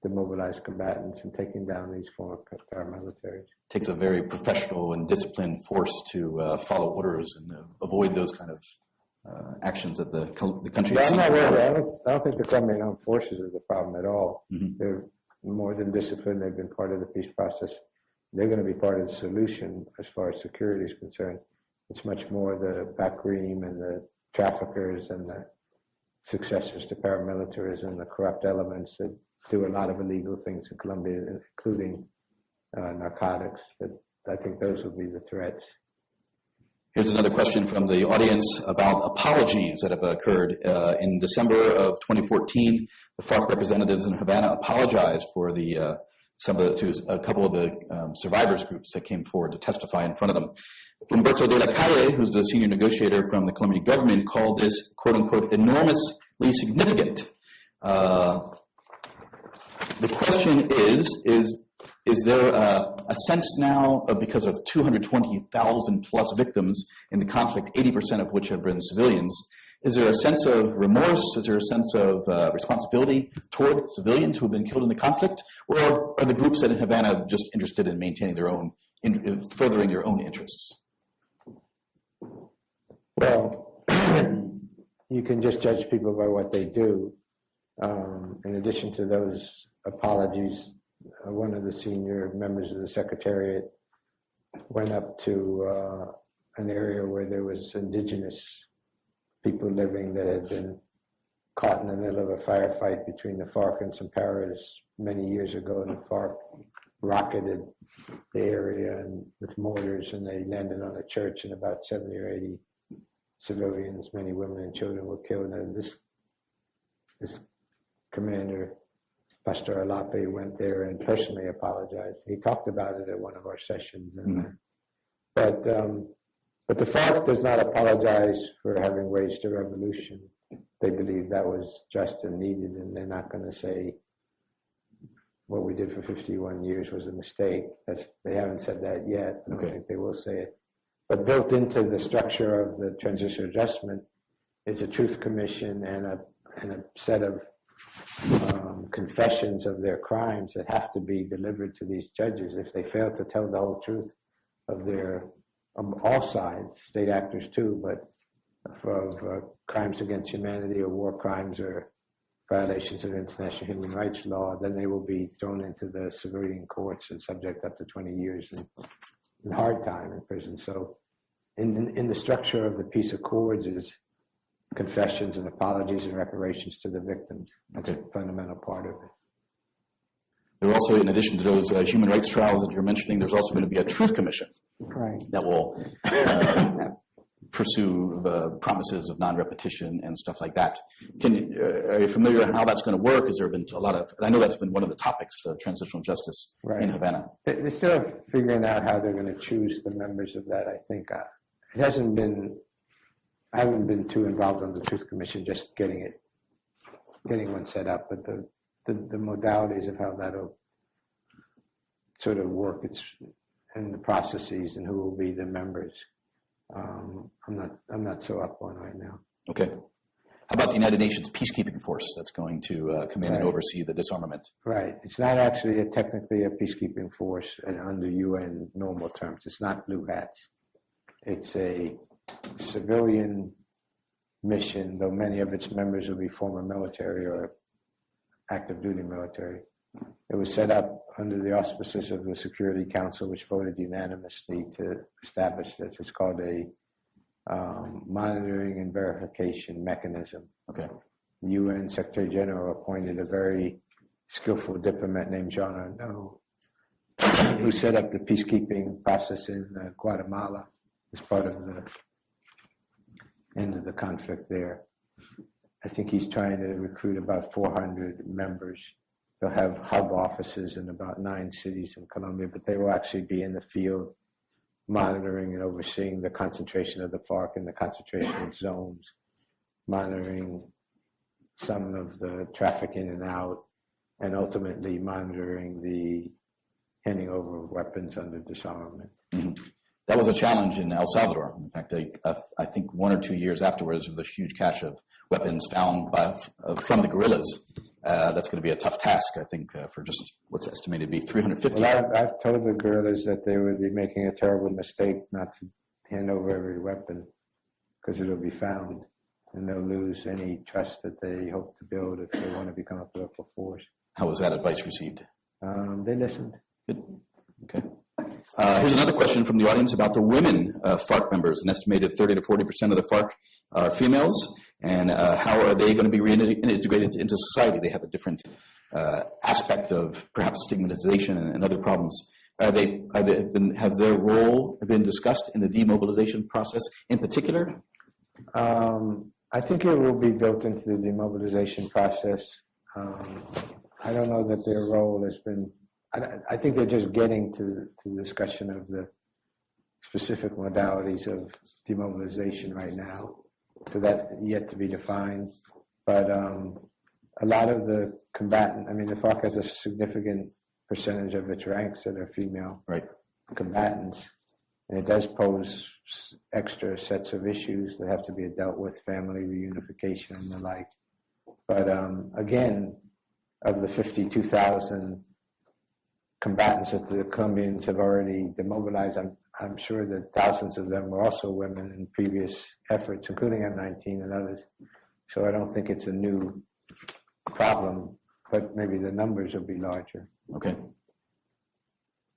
Speaker 2: demobilized combatants and taking down these former paramilitaries.
Speaker 1: It takes a very professional and disciplined force to follow orders and avoid those kind of actions that the country.
Speaker 2: Yeah, I'm not worried. I don't think the Colombian armed forces are the problem at all. Mm-hmm. They're more than disciplined. They've been part of the peace process. They're going to be part of the solution as far as security is concerned. It's much more the Bakrim and the traffickers and the successors to paramilitarism, the corrupt elements that do a lot of illegal things in Colombia, including narcotics. But I think those will be the threats.
Speaker 1: Here's another question from the audience about apologies that have occurred. In December of 2014, the FARC representatives in Havana apologized for to a couple of the survivors groups that came forward to testify in front of them. Humberto de la Calle, who's the senior negotiator from the Colombian government, called this, quote unquote, enormously significant. The question is there a sense now, because of 220,000 plus victims in the conflict, 80% of which have been civilians, is there a sense of remorse? Is there a sense of responsibility toward civilians who have been killed in the conflict? Or are the groups in Havana just interested in maintaining their own, furthering their own interests?
Speaker 2: Well, you can just judge people by what they do. In addition to those apologies, one of the senior members of the Secretariat went up to an area where there was indigenous people living that had been caught in the middle of a firefight between the FARC and some paras many years ago, and the FARC rocketed the area and with mortars, and they landed on a church, and about 70 or 80 civilians, many women and children, were killed. And this commander, Pastor Alape, went there and personally apologized. He talked about it at one of our sessions. But the FARC does not apologize for having waged a revolution. They believe that was just and needed, and they're not going to say what we did for 51 years was a mistake. They haven't said that yet. I don't think they will say it. But built into the structure of the transitional adjustment is a truth commission and a set of confessions of their crimes that have to be delivered to these judges. If they fail to tell the whole truth of their all sides, state actors too, but of crimes against humanity or war crimes or violations of international human rights law, then they will be thrown into the civilian courts and subject up to 20 years in hard time in prison. So in the structure of the peace accords is confessions and apologies and reparations to the victims. That's a fundamental part of it.
Speaker 1: There are also, in addition to those human rights trials that you're mentioning, there's also going to be a truth commission.
Speaker 3: Right.
Speaker 1: That will pursue the promises of non-repetition and stuff like that. Are you familiar with how that's going to work? Has there been a lot of, I know that's been one of the topics of transitional justice in Havana.
Speaker 2: They're still figuring out how they're going to choose the members of that, I think. It hasn't been, I haven't been too involved on the Truth Commission, just getting one set up, but the modalities of how that'll sort of work, it's in the processes and who will be the members. I'm not so up on right now.
Speaker 1: Okay. How about the United Nations peacekeeping force that's going to come in and oversee the disarmament?
Speaker 2: Right. It's not actually technically a peacekeeping force under UN normal terms. It's not blue hats. It's a civilian mission, though many of its members will be former military or active duty military. It was set up under the auspices of the Security Council, which voted unanimously to establish this. It's called a monitoring and verification mechanism.
Speaker 1: Okay.
Speaker 2: The UN Secretary General appointed a very skillful diplomat named John Arnaud, who set up the peacekeeping process in Guatemala as part of the end of the conflict there. I think he's trying to recruit about 400 members. They'll have hub offices in about 9 cities in Colombia, but they will actually be in the field monitoring and overseeing the concentration of the FARC in the concentration zones, monitoring some of the traffic in and out, and ultimately monitoring the handing over of weapons under disarmament.
Speaker 1: Mm-hmm. That was a challenge in El Salvador. In fact, I think 1 or 2 years afterwards, there was a huge cache of weapons found from the guerrillas. That's going to be a tough task, I think, for just what's estimated to be 350.
Speaker 2: Well, I've told the guerrillas that they would be making a terrible mistake not to hand over every weapon because it'll be found, and they'll lose any trust that they hope to build if they want to become a political force.
Speaker 1: How was that advice received?
Speaker 2: They listened.
Speaker 1: Good. Okay. Here's another question from the audience about the women FARC members. An estimated 30 to 40% of the FARC are females, and how are they going to be reintegrated into society? They have a different aspect of perhaps stigmatization and other problems. Have their role been discussed in the demobilization process in particular?
Speaker 2: I think it will be built into the demobilization process. I don't know that their role has been. I think they're just getting to the discussion of the specific modalities of demobilization right now. So that's yet to be defined. But a lot of the combatant, the FARC has a significant percentage of its ranks that are female combatants. And it does pose extra sets of issues that have to be dealt with, family reunification and the like. But again, of the 52,000 combatants that the Colombians have already demobilized, I'm sure that thousands of them were also women in previous efforts, including M19 and others. So I don't think it's a new problem, but maybe the numbers will be larger.
Speaker 1: Okay.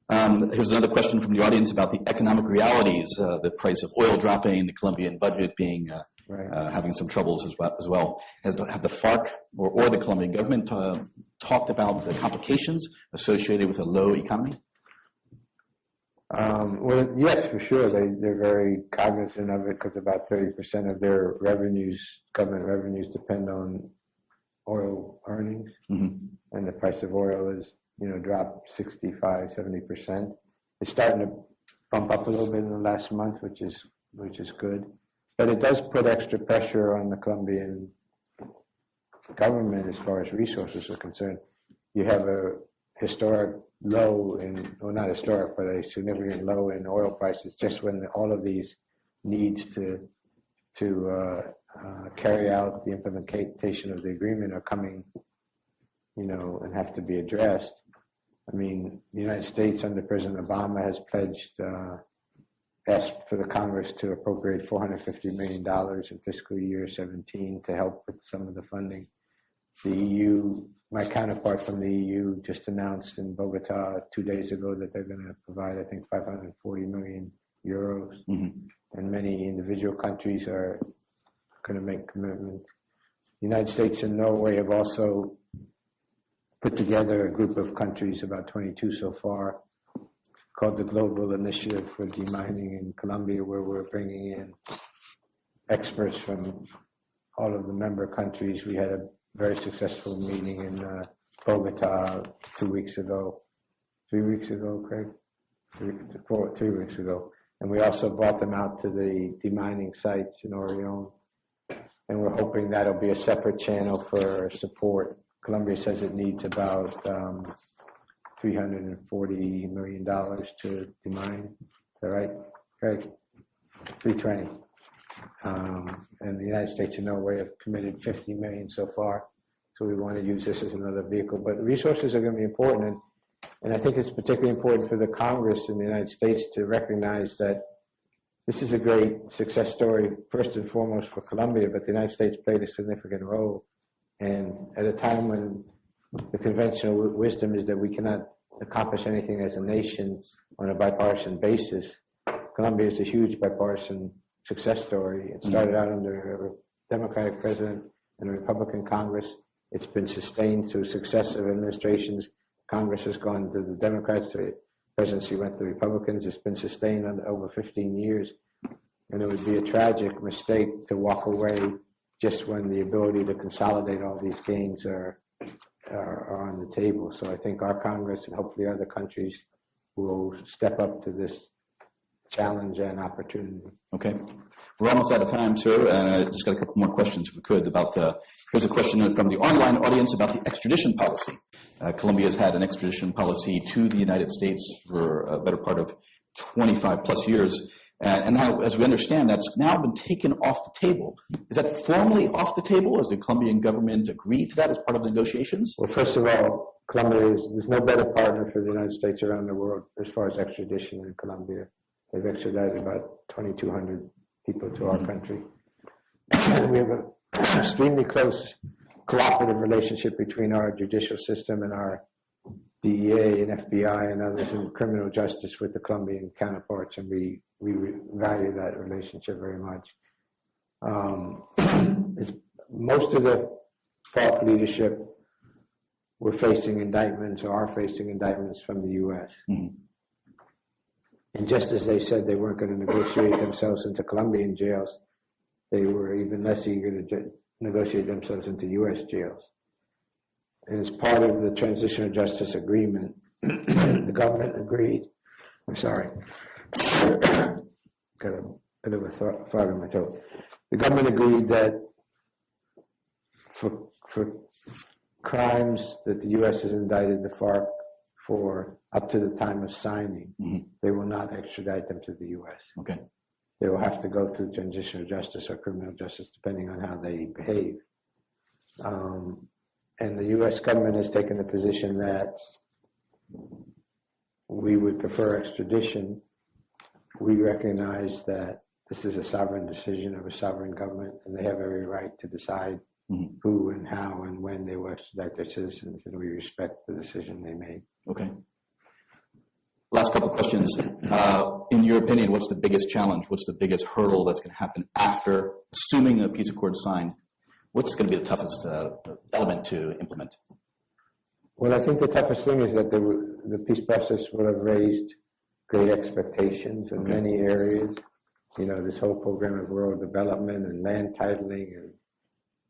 Speaker 1: Here's another question from the audience about the economic realities, the price of oil dropping, the Colombian budget being having some troubles as well. Have the FARC or the Colombian government talked about the complications associated with a low economy?
Speaker 2: Well, yes, for sure. They're very cognizant of it because about 30% of their revenues, government revenues, depend on oil earnings. Mm-hmm. And the price of oil is, dropped 65, 70%. It's starting to bump up a little bit in the last month, which is good. But it does put extra pressure on the Colombian government as far as resources are concerned. You have a historic low not historic, but a significant low in oil prices just when all of these needs to carry out the implementation of the agreement are coming, and have to be addressed. The United States under President Obama has pledged, asked for the Congress to appropriate $450 million in fiscal year 17 to help with some of the funding. The EU, my counterpart from the EU, just announced in Bogota 2 days ago that they're going to provide, I think, 540 million euros. Mm-hmm. And many individual countries are going to make commitments. The United States and Norway have also put together a group of countries, about 22 so far, called the Global Initiative for Demining in Colombia, where we're bringing in experts from all of the member countries. We had a very successful meeting in Bogota 3 weeks ago, Craig? 3 weeks ago. And we also brought them out to the demining sites in Orion. And we're hoping that'll be a separate channel for support. Colombia says it needs about $340 million to demine. Is that right, Craig? 320. And the United States in Norway have committed 50 million so far. So we want to use this as another vehicle. But resources are going to be important. And I think it's particularly important for the Congress in the United States to recognize that this is a great success story, first and foremost for Colombia, but the United States played a significant role. And at a time when the conventional wisdom is that we cannot accomplish anything as a nation on a bipartisan basis, Colombia is a huge bipartisan success story. It started out under a Democratic president and a Republican Congress. It's been sustained through successive administrations. Congress has gone to the Democrats, the presidency went to the Republicans. It's been sustained over 15 years. And it would be a tragic mistake to walk away just when the ability to consolidate all these gains are on the table. So I think our Congress and hopefully other countries will step up to this challenge and opportunity.
Speaker 1: Okay. We're almost out of time, sir. I just got a couple more questions, if we could, about here's a question from the online audience about the extradition policy. Colombia has had an extradition policy to the United States for a better part of 25 plus years. And now, as we understand, that's now been taken off the table. Is that formally off the table? Has the Colombian government agreed to that as part of the negotiations?
Speaker 2: Well, first of all, there's no better partner for the United States around the world as far as extradition in Colombia. They've extradited about 2,200 people to our country. We have an extremely close cooperative relationship between our judicial system and our DEA and FBI and others in criminal justice with the Colombian counterparts, and we value that relationship very much. Most of the FARC leadership were facing indictments or are facing indictments from the U.S. Mm-hmm. And just as they said they weren't going to negotiate themselves into Colombian jails, they were even less eager to negotiate themselves into U.S. jails. And as part of the Transitional Justice Agreement, the government agreed, got a bit of a frog in my throat. The government agreed that for crimes that the U.S. has indicted the FARC for up to the time of signing, mm-hmm. they will not extradite them to the U.S.
Speaker 1: Okay.
Speaker 2: They will have to go through transitional justice or criminal justice, depending on how they behave. And the U.S. government has taken the position that we would prefer extradition. We recognize that this is a sovereign decision of a sovereign government, and they have every right to decide mm-hmm. who and how and when they will extradite their citizens, and we respect the decision they made.
Speaker 1: Okay. Last couple questions. In your opinion, what's the biggest challenge? What's the biggest hurdle that's going to happen after, assuming a peace accord is signed? What's going to be the toughest element to implement?
Speaker 2: Well, I think the toughest thing is that the peace process would have raised great expectations in many areas. You know, this whole program of rural development and land titling and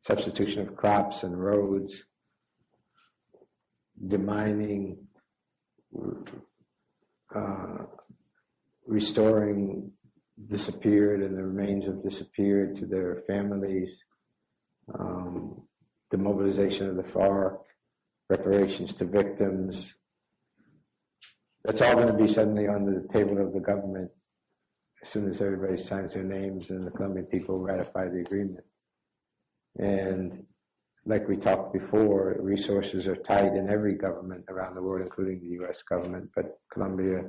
Speaker 2: substitution of crops and roads, demining, restoring disappeared and the remains of disappeared to their families, demobilization of the FARC, reparations to victims. That's all going to be suddenly on the table of the government as soon as everybody signs their names and the Colombian people ratify the agreement. And like we talked before, resources are tight in every government around the world, including the U.S. government, but Colombia,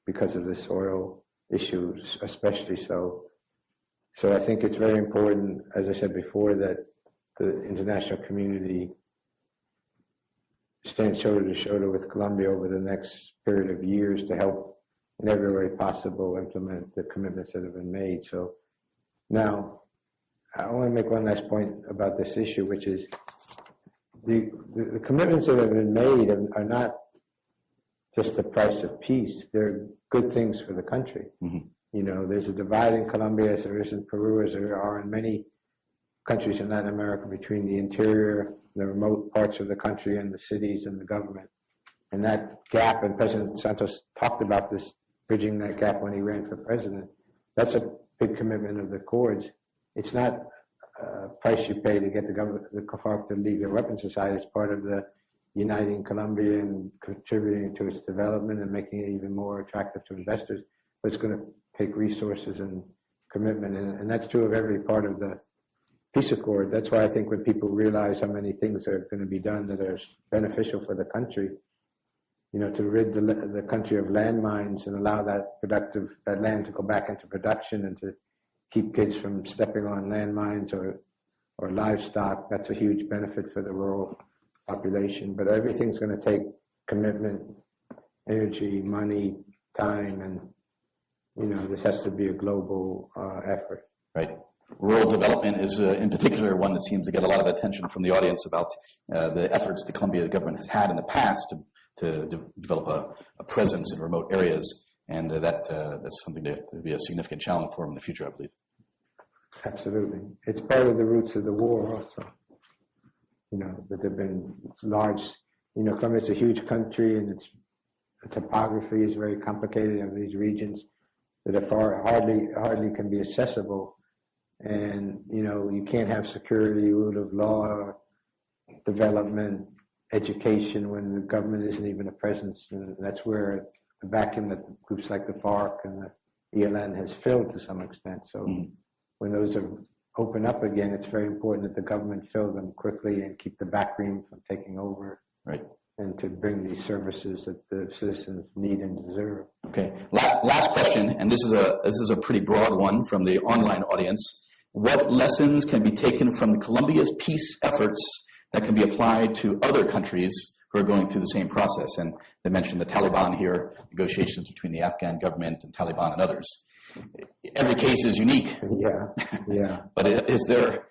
Speaker 2: because of this oil issue, especially so. So I think it's very important, as I said before, that the international community stands shoulder to shoulder with Colombia over the next period of years to help in every way possible implement the commitments that have been made. So now, I want to make one last point about this issue, which is the commitments that have been made are not just the price of peace. They're good things for the country. Mm-hmm. You know, there's a divide in Colombia as there is in Peru, as there are in many countries in Latin America, between the interior, the remote parts of the country, and the cities and the government. And that gap, and President Santos talked about this, bridging that gap when he ran for president. That's a big commitment of the Accords. It's not a price you pay to get the government, the FARC to leave their weapons aside. It's part of the uniting Colombia and contributing to its development and making it even more attractive to investors. But it's going to take resources and commitment, and that's true of every part of the peace accord. That's why I think when people realize how many things are going to be done that are beneficial for the country, you know, to rid the country of landmines and allow that land to go back into production and to keep kids from stepping on landmines or livestock, that's a huge benefit for the rural population. But everything's going to take commitment, energy, money, time, and, you know, this has to be a global effort.
Speaker 1: Right. Rural development is, in particular, one that seems to get a lot of attention from the audience about the efforts the Colombian government has had in the past to develop a presence in remote areas, and that's something to be a significant challenge for them in the future, I believe.
Speaker 2: Absolutely. It's part of the roots of the war also. You know, that there have been large, you know, Colombia is a huge country, and its topography is very complicated of these regions that are hardly can be accessible. And, you know, you can't have security, rule of law, development, education when the government isn't even a presence. And that's where the vacuum that groups like the FARC and the ELN has filled to some extent. So when those are open up again, it's very important that the government fill them quickly and keep the backroom from taking over. Right. And to bring these services that the citizens need and deserve. Okay.
Speaker 1: Last question, and this is a pretty broad one from the online audience. What lessons can be taken from Colombia's peace efforts that can be applied to other countries who are going through the same process? And they mentioned the Taliban here, negotiations between the Afghan government and Taliban and others. Every case is unique.
Speaker 2: Yeah.
Speaker 1: But is there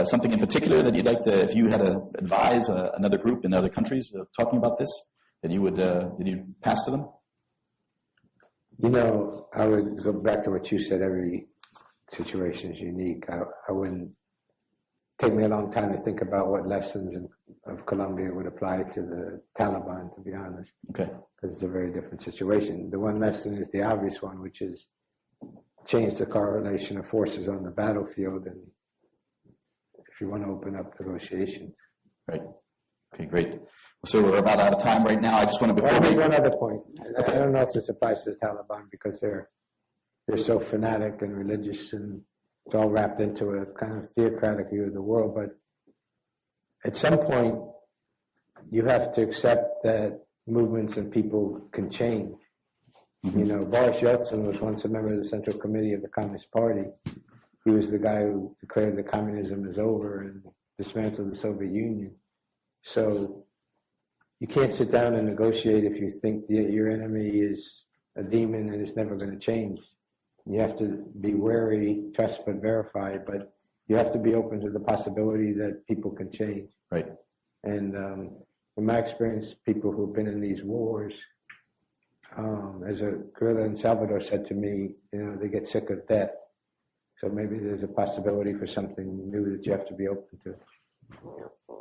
Speaker 1: something in particular that you'd like to, if you had to advise another group in other countries talking about this, that you would pass to them?
Speaker 2: You know, I would go back to what you said. Every situation is unique. I wouldn't take me a long time to think about what lessons of Colombia would apply to the Taliban, to be honest. Okay. Because it's a very different situation. The one lesson is the obvious one, which is change the correlation of forces on the battlefield, and if you want to open up negotiations. Right.
Speaker 1: Okay, great. So we're about out of time right now. I just want to
Speaker 2: make one other point. I don't know if this applies to the Taliban because they're so fanatic and religious, and it's all wrapped into a kind of theocratic view of the world. But at some point, you have to accept that movements and people can change. You know, Boris Yeltsin was once a member of the Central Committee of the Communist Party. He was the guy who declared that communism is over and dismantled the Soviet Union. So you can't sit down and negotiate if you think your enemy is a demon and it's never going to change. You have to be wary, trust but verify, but you have to be open to the possibility that people can change.
Speaker 1: Right.
Speaker 2: And in my experience, people who've been in these wars, as a guerrilla in Salvador said to me, you know, they get sick of death. So maybe there's a possibility for something new that you have to be open to.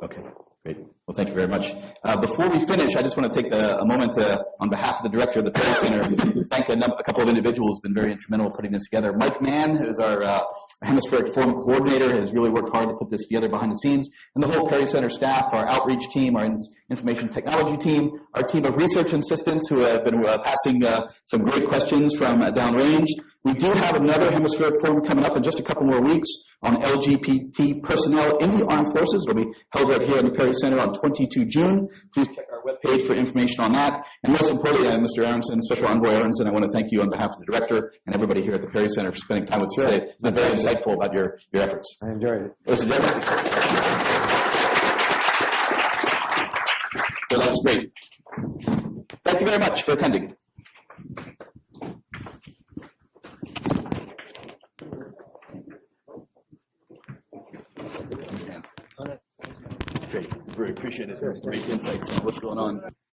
Speaker 1: Okay, great. Well, thank you very much. Before we finish, I just want to take a moment to, on behalf of the director of the Perry Center, thank a couple of individuals who've been very instrumental in putting this together. Mike Mann, who's our Hemispheric Forum coordinator, has really worked hard to put this together behind the scenes, and the whole Perry Center staff, our outreach team, our information technology team, our team of research assistants who have been passing some great questions from downrange. We do have another Hemispheric Forum coming up in just a couple more weeks on LGBT personnel in the armed forces. It'll be held right here in the Perry Center on 22 June. Please check our webpage for information on that. And most importantly, Mr. Aronson, Special Envoy Aronson, I want to thank you on behalf of the director and everybody here at the Perry Center for spending time with us today. It's been very insightful about your efforts.
Speaker 2: I enjoyed it.
Speaker 1: Ladies and gentlemen. So that was great. Thank you very much for attending. Great. Very appreciate it. Great insights on what's going on.